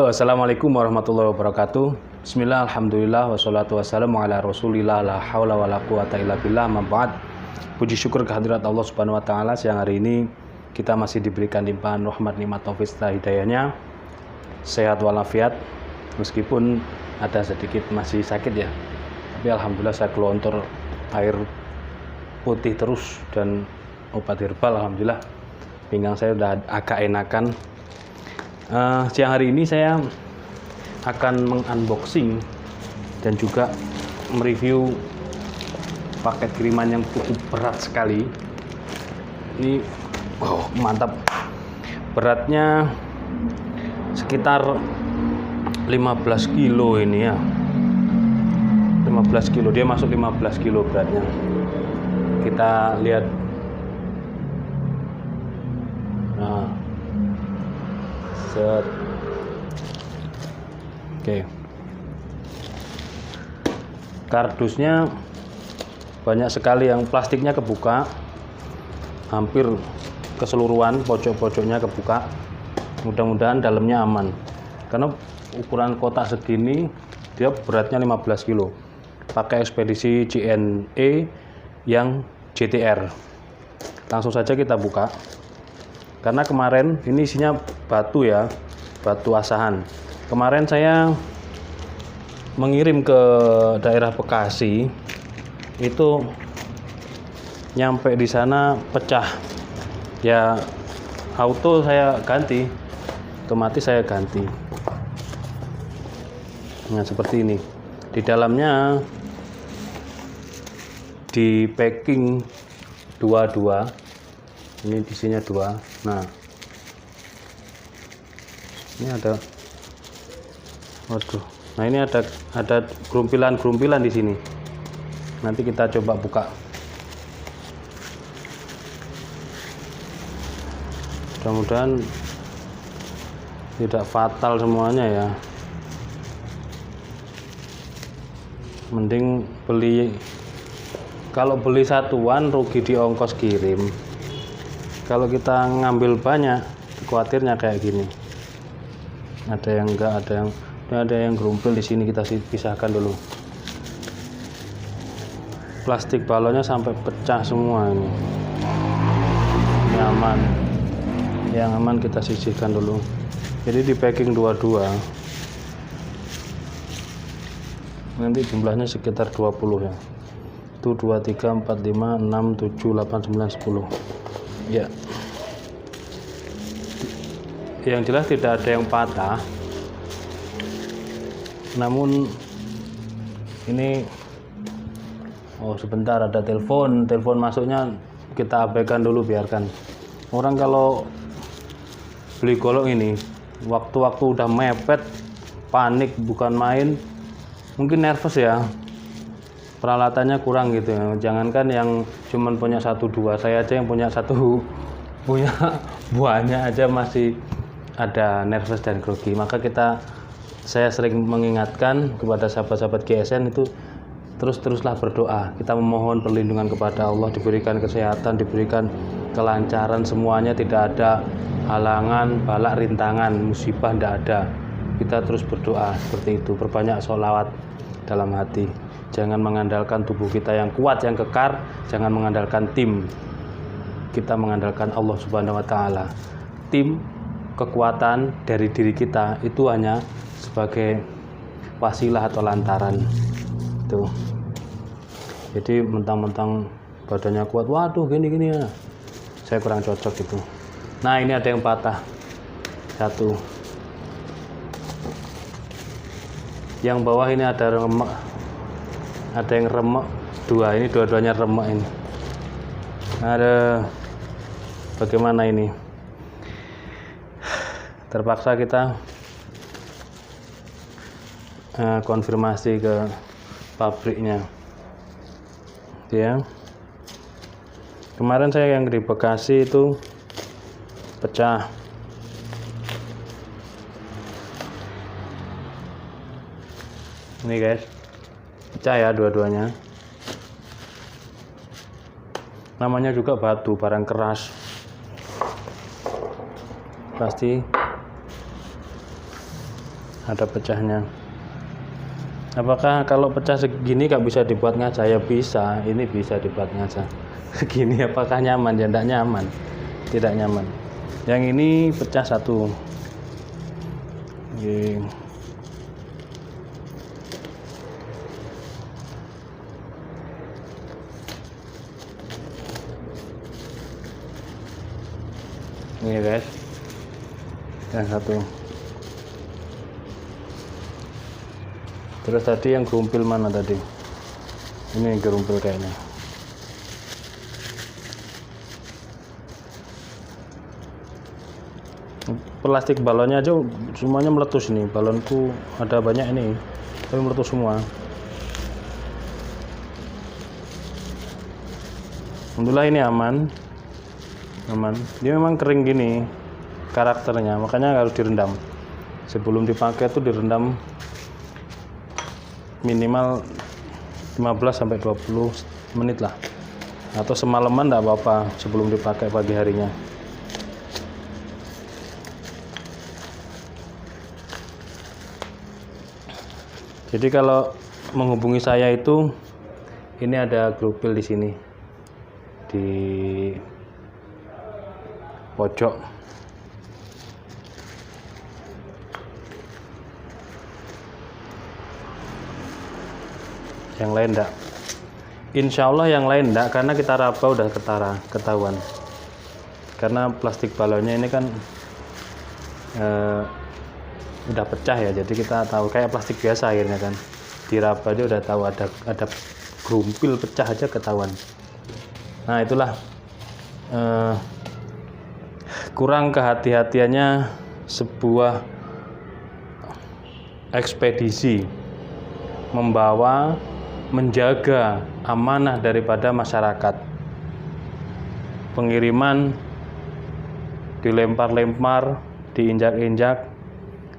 Halo, assalamualaikum warahmatullahi wabarakatuh. Bismillah, alhamdulillah, wassalatu wassalamu ala rasulillah, la hawla wa la quwata illa billah, ma ba'd. Puji syukur kehadirat Allah subhanahu wa ta'ala. Siang hari ini kita masih diberikan limpahan rahmat, nikmat, taufik serta hidayahnya, sehat walafiat, meskipun ada sedikit masih sakit ya, tapi alhamdulillah saya kelontor air putih terus dan obat herbal. Alhamdulillah pinggang saya udah agak enakan. Siang hari ini saya akan mengunboxing dan juga mereview paket kiriman yang cukup berat sekali. Ini mantap, beratnya sekitar 15 kilo ini ya, 15 kilo, dia masuk 15 kilo beratnya. Kita lihat. Nah, set. Oke. Kardusnya banyak sekali yang plastiknya kebuka, hampir keseluruhan pojok-pojoknya kebuka. Mudah-mudahan dalamnya aman, karena ukuran kotak segini dia beratnya 15 kilo, pakai ekspedisi JNE yang JTR. Langsung saja kita buka, karena kemarin ini isinya batu ya, batu asahan. Kemarin saya mengirim ke daerah Bekasi, itu nyampe di sana pecah ya, auto saya ganti, otomatis saya ganti. Nah, seperti ini. Di dalamnya di packing dua, ini isinya 2. Nah, ini ada, waduh, nah ini ada gerumpilan di sini. Nanti kita coba buka. Mudah-mudahan tidak fatal semuanya ya. Mending beli, kalau beli satuan rugi di ongkos kirim. Kalau kita ngambil banyak, khawatirnya kayak gini. Ada yang enggak, ada yang gerumpil di sini. Kita pisahkan dulu. Plastik balonnya sampai pecah semua ini. Ini aman. Yang aman kita sisihkan dulu. Jadi di packing 22. Nanti jumlahnya sekitar 20 ya. Itu 2, 3, 4, 5, 6, 7, 8, 9, 10. Ya. Yang jelas tidak ada yang patah. Namun ini, sebentar, ada telepon masuknya, kita abaikan dulu, biarkan. Orang kalau beli golok ini waktu-waktu udah mepet, panik bukan main, mungkin nervous ya, peralatannya kurang gitu ya. Jangankan yang cuman punya 1-2, saya aja yang punya banyak aja masih ada nervous dan grogi. Maka saya sering mengingatkan kepada sahabat-sahabat GSN itu, teruslah berdoa. Kita memohon perlindungan kepada Allah, diberikan kesehatan, diberikan kelancaran semuanya, tidak ada halangan, balak, rintangan, musibah tidak ada. Kita terus berdoa seperti itu, berbanyak sholawat dalam hati. Jangan mengandalkan tubuh kita yang kuat, yang kekar, jangan mengandalkan tim. Kita mengandalkan Allah Subhanahu wa ta'ala. Tim, kekuatan dari diri kita itu hanya sebagai wasilah atau lantaran. Tuh. Jadi mentang-mentang badannya kuat, waduh gini ya, saya kurang cocok gitu. Nah, ini ada yang patah 1. Yang bawah ini ada remek, ada yang remek 2. Ini dua-duanya remek ini. Ada, bagaimana ini? Terpaksa kita konfirmasi ke pabriknya ya. Kemarin saya yang di Bekasi itu pecah. Ini guys, pecah ya dua-duanya. Namanya juga batu, barang keras, pasti ada pecahnya. Apakah kalau pecah segini gak bisa dibuat ngaca? Ya bisa, ini bisa dibuat ngaca. Segini apakah nyaman? Ya tidak nyaman, tidak nyaman. Yang ini pecah satu. Ini guys, yang satu. Terus tadi yang gerumpil mana tadi? Ini gerumpil kayaknya. Plastik balonnya aja semuanya meletus nih. Balonku ada banyak ini, tapi meletus semua. Alhamdulillah ini aman. Dia memang kering gini karakternya, makanya harus direndam. Sebelum dipakai tuh direndam minimal 15-20 menit lah, atau semalaman enggak apa-apa sebelum dipakai pagi harinya. Jadi kalau menghubungi saya itu, ini ada grupil di sini di pojok. Yang lain enggak, insya Allah yang lain enggak, karena kita raba udah ketahuan. Karena plastik balonnya ini kan udah pecah ya, jadi kita tahu kayak plastik biasa akhirnya kan, diraba aja udah tahu ada gerumpil pecah aja ketahuan. Nah itulah kurang kehati-hatiannya sebuah ekspedisi menjaga amanah daripada masyarakat. Pengiriman dilempar-lempar, diinjak-injak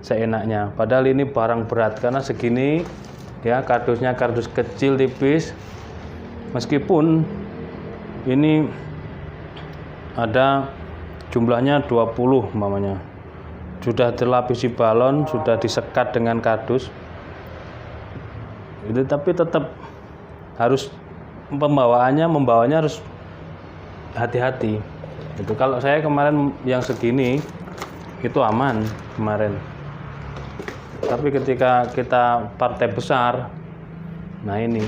seenaknya. Padahal ini barang berat karena segini ya, kardusnya kardus kecil tipis. Meskipun ini ada jumlahnya 20 umpamanya, sudah dilapisi balon, sudah disekat dengan kardus, itu tapi tetap harus membawanya harus hati-hati. Itu kalau saya kemarin yang segini itu aman kemarin. Tapi ketika kita partai besar, nah ini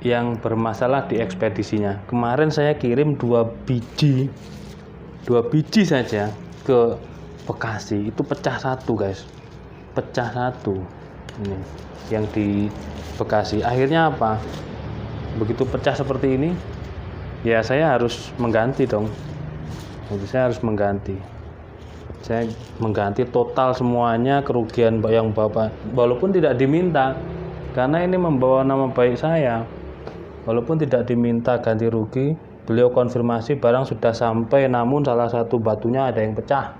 yang bermasalah di ekspedisinya. Kemarin saya kirim 2 biji saja ke Bekasi, itu pecah satu guys, pecah satu. Ini yang di Bekasi. Akhirnya apa? Begitu pecah seperti ini, ya saya harus mengganti dong. Jadi saya harus mengganti. Saya mengganti total semuanya, kerugian yang Bapak, walaupun tidak diminta, karena ini membawa nama baik saya. Walaupun tidak diminta ganti rugi, beliau konfirmasi barang sudah sampai, namun salah satu batunya ada yang pecah.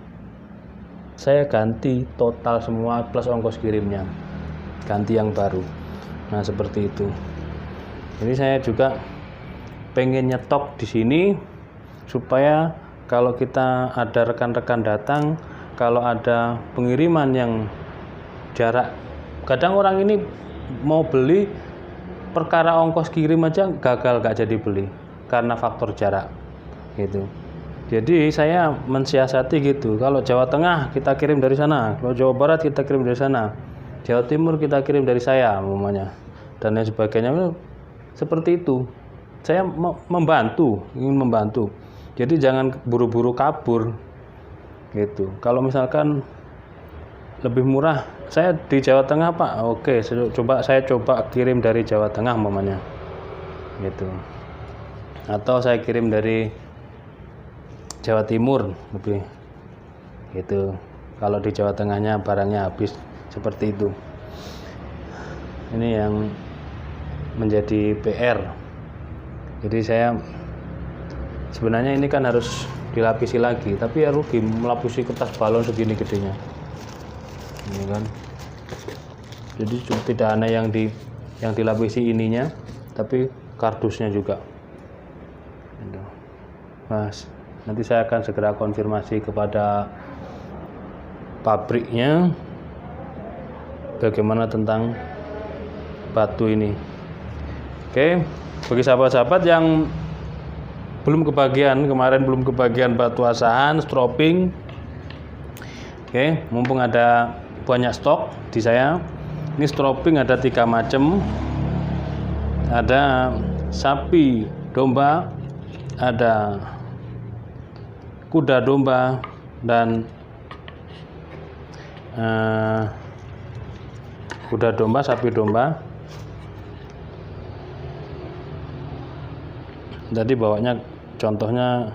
Saya ganti total semua plus ongkos kirimnya, ganti yang baru. Nah seperti itu. Jadi saya juga pengen nyetok di sini supaya kalau kita ada rekan-rekan datang, kalau ada pengiriman yang jarak, kadang orang ini mau beli perkara ongkos kirim aja gagal, gak jadi beli karena faktor jarak gitu. Jadi saya mensiasati gitu, kalau Jawa Tengah kita kirim dari sana, kalau Jawa Barat kita kirim dari sana, Jawa Timur kita kirim dari saya umpamanya, dan lain sebagainya. Seperti itu. Saya ingin membantu. Jadi jangan buru-buru kabur gitu. Kalau misalkan lebih murah, saya di Jawa Tengah Pak, oke, saya coba kirim dari Jawa Tengah umpamanya gitu. Atau saya kirim dari Jawa Timur lebih gitu. Kalau di Jawa Tengahnya barangnya habis, seperti itu. Ini yang menjadi PR. Jadi saya sebenarnya ini kan harus dilapisi lagi, tapi ya rugi melapisi kertas balon segini gedenya. Ini kan. Jadi tidak hanya yang dilapisi ininya, tapi kardusnya juga. Mas, nanti saya akan segera konfirmasi kepada pabriknya bagaimana tentang batu ini. Oke, bagi sahabat-sahabat yang belum kebagian kemarin, belum kebagian batu asahan, stropping. Oke, mumpung ada banyak stok di saya. Ini stropping ada 3 macam. Ada sapi domba, ada kuda domba, dan kuda domba, sapi domba. Tadi bawanya contohnya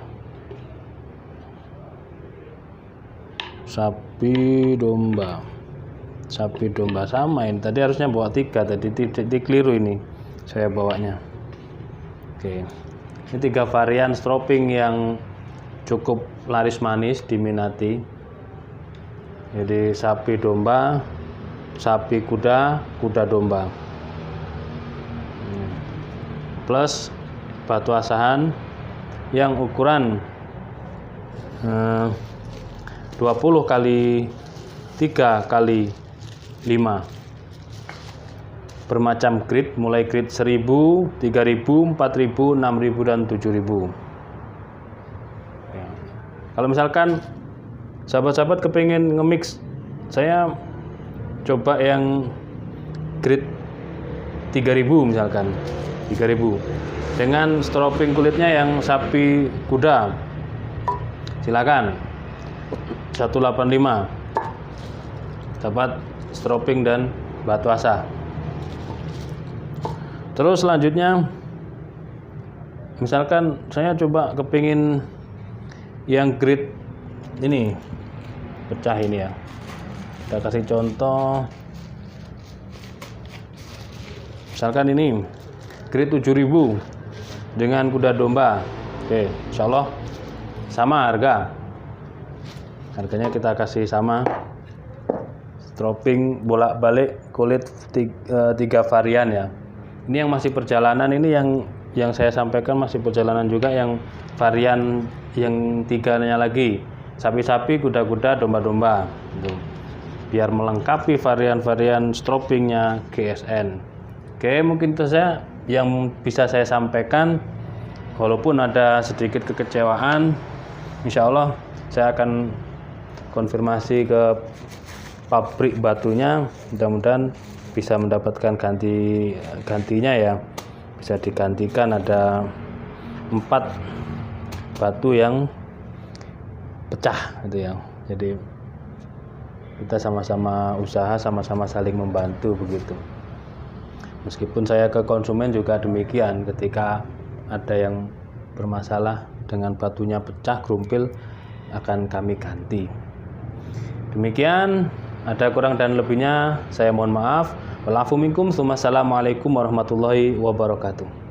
sapi domba sama ini. Tadi harusnya bawa 3, tadi keliru ini saya bawanya. Oke, ini 3 varian stropping yang cukup laris manis diminati. Jadi sapi domba, sapi kuda, kuda domba, plus batu asahan yang ukuran 20 kali 3 kali 5, bermacam grade, mulai grade 1000, 3000, 4000, 6000, dan 7000. Kalau misalkan sahabat-sahabat kepengen nge-mix, saya coba yang grade 3000 misalkan, 3000 dengan stropping kulitnya yang sapi kuda, silakan 185 dapat stropping dan batu asa. Terus selanjutnya misalkan saya coba kepingin yang grade ini pecah ini ya, kita kasih contoh. Misalkan ini grade 7000 dengan kuda domba. Oke, insyaallah sama harganya kita kasih sama. Stropping bolak-balik kulit 3 varian ya. Ini yang masih perjalanan, ini yang saya sampaikan masih perjalanan juga, yang varian yang 3-nya lagi, sapi-sapi, kuda-kuda, domba-domba gitu. Biar melengkapi varian-varian stroppingnya GSN. Oke, mungkin itu saja yang bisa saya sampaikan. Walaupun ada sedikit kekecewaan, insya Allah saya akan konfirmasi ke pabrik batunya, mudah-mudahan bisa mendapatkan gantinya ya, bisa digantikan. Ada 4 batu yang pecah gitu ya. Jadi kita sama-sama usaha, sama-sama saling membantu begitu. Meskipun saya ke konsumen juga demikian, ketika ada yang bermasalah dengan batunya pecah, gerumpil, akan kami ganti. Demikian, ada kurang dan lebihnya saya mohon maaf. Walafu minkum, assalamualaikum warahmatullahi wabarakatuh.